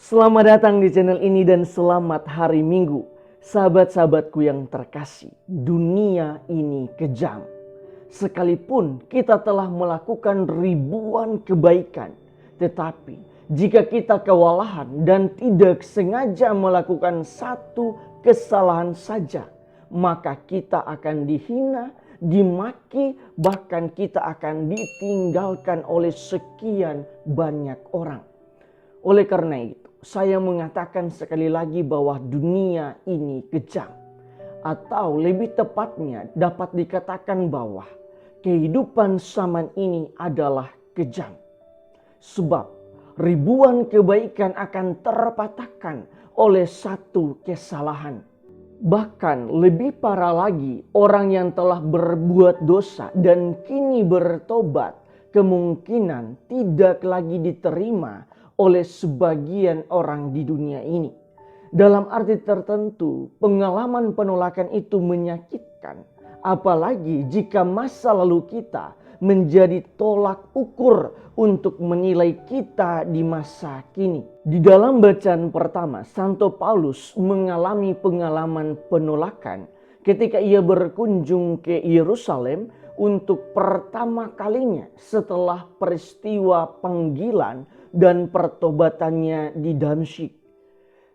Selamat datang di channel ini dan selamat hari Minggu. Sahabat-sahabatku yang terkasih, dunia ini kejam. Sekalipun kita telah melakukan ribuan kebaikan, tetapi jika kita kewalahan dan tidak sengaja melakukan satu kesalahan saja, maka kita akan dihina, dimaki, bahkan kita akan ditinggalkan oleh sekian banyak orang. Oleh karena itu, saya mengatakan sekali lagi bahwa dunia ini kejam. Atau lebih tepatnya dapat dikatakan bahwa kehidupan zaman ini adalah kejam. Sebab ribuan kebaikan akan terpatahkan oleh satu kesalahan. Bahkan lebih parah lagi, orang yang telah berbuat dosa dan kini bertobat kemungkinan tidak lagi diterima oleh sebagian orang di dunia ini. Dalam arti tertentu, pengalaman penolakan itu menyakitkan. Apalagi jika masa lalu kita menjadi tolak ukur untuk menilai kita di masa kini. Di dalam bacaan pertama, Santo Paulus mengalami pengalaman penolakan ketika ia berkunjung ke Yerusalem untuk pertama kalinya setelah peristiwa panggilan dan pertobatannya di Damsyik.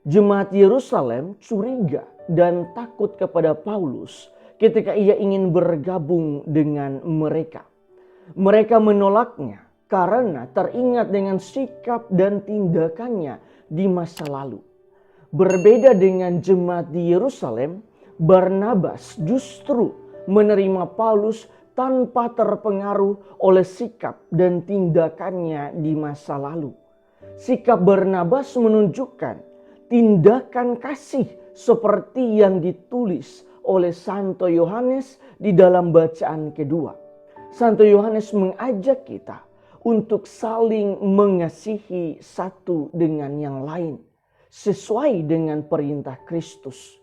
Jemaat Yerusalem curiga dan takut kepada Paulus ketika ia ingin bergabung dengan mereka. Mereka menolaknya karena teringat dengan sikap dan tindakannya di masa lalu. Berbeda dengan jemaat di Yerusalem, Barnabas justru menerima Paulus tanpa terpengaruh oleh sikap dan tindakannya di masa lalu. Sikap Barnabas menunjukkan tindakan kasih seperti yang ditulis oleh Santo Yohanes di dalam bacaan kedua. Santo Yohanes mengajak kita untuk saling mengasihi satu dengan yang lain sesuai dengan perintah Kristus.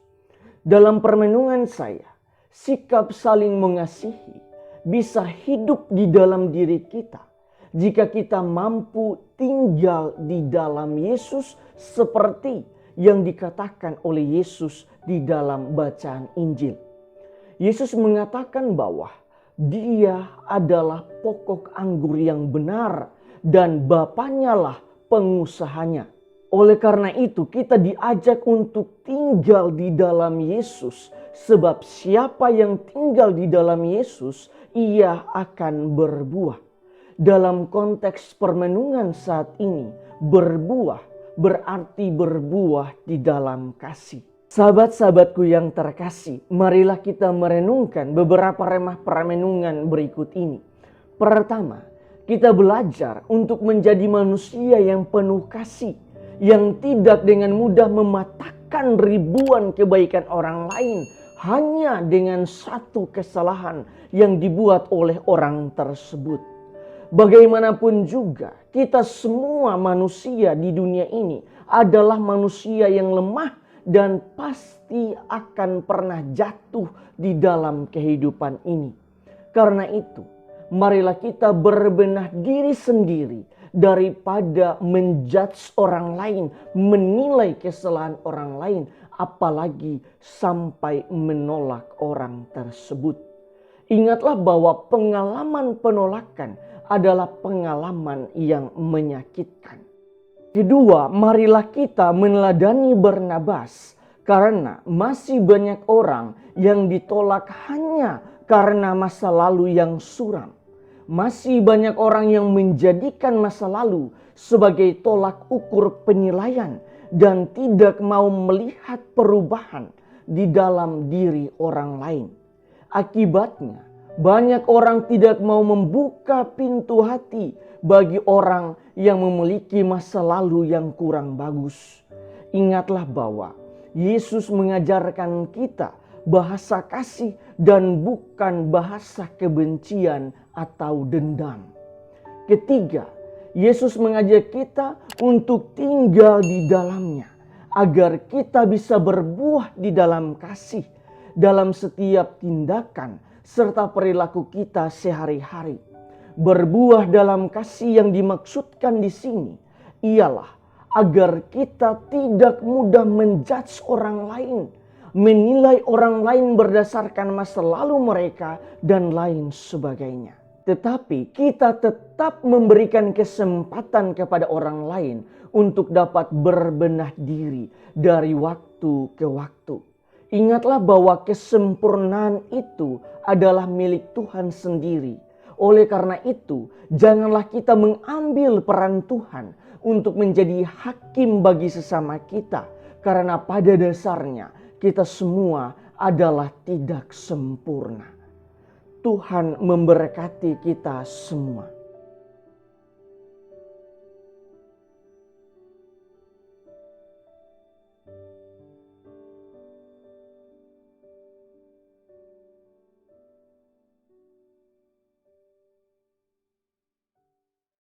Dalam permenungan saya, sikap saling mengasihi bisa hidup di dalam diri kita jika kita mampu tinggal di dalam Yesus seperti yang dikatakan oleh Yesus di dalam bacaan Injil. Yesus mengatakan bahwa Dia adalah pokok anggur yang benar dan Bapaknya lah pengusahanya. Oleh karena itu kita diajak untuk tinggal di dalam Yesus. Sebab siapa yang tinggal di dalam Yesus, ia akan berbuah. Dalam konteks permenungan saat ini, berbuah berarti berbuah di dalam kasih. Sahabat-sahabatku yang terkasih, marilah kita merenungkan beberapa remah permenungan berikut ini. Pertama, kita belajar untuk menjadi manusia yang penuh kasih, yang tidak dengan mudah mematahkan ribuan kebaikan orang lain hanya dengan satu kesalahan yang dibuat oleh orang tersebut. Bagaimanapun juga, kita semua manusia di dunia ini adalah manusia yang lemah dan pasti akan pernah jatuh di dalam kehidupan ini. Karena itu, marilah kita berbenah diri sendiri daripada menjudge orang lain, menilai kesalahan orang lain, apalagi sampai menolak orang tersebut. Ingatlah bahwa pengalaman penolakan adalah pengalaman yang menyakitkan. Kedua, marilah kita meneladani Barnabas karena masih banyak orang yang ditolak hanya karena masa lalu yang suram. Masih banyak orang yang menjadikan masa lalu sebagai tolak ukur penilaian dan tidak mau melihat perubahan di dalam diri orang lain. Akibatnya, banyak orang tidak mau membuka pintu hati bagi orang yang memiliki masa lalu yang kurang bagus. Ingatlah bahwa Yesus mengajarkan kita bahasa kasih dan bukan bahasa kebencian atau dendam. Ketiga, Yesus mengajak kita untuk tinggal di dalamnya, agar kita bisa berbuah di dalam kasih, dalam setiap tindakan serta perilaku kita sehari-hari. Berbuah dalam kasih yang dimaksudkan di sini ialah agar kita tidak mudah menjudge orang lain, menilai orang lain berdasarkan masa lalu mereka dan lain sebagainya. Tetapi kita tetap memberikan kesempatan kepada orang lain untuk dapat berbenah diri dari waktu ke waktu. Ingatlah bahwa kesempurnaan itu adalah milik Tuhan sendiri. Oleh karena itu, janganlah kita mengambil peran Tuhan untuk menjadi hakim bagi sesama kita. Karena pada dasarnya kita semua adalah tidak sempurna. Tuhan memberkati kita semua.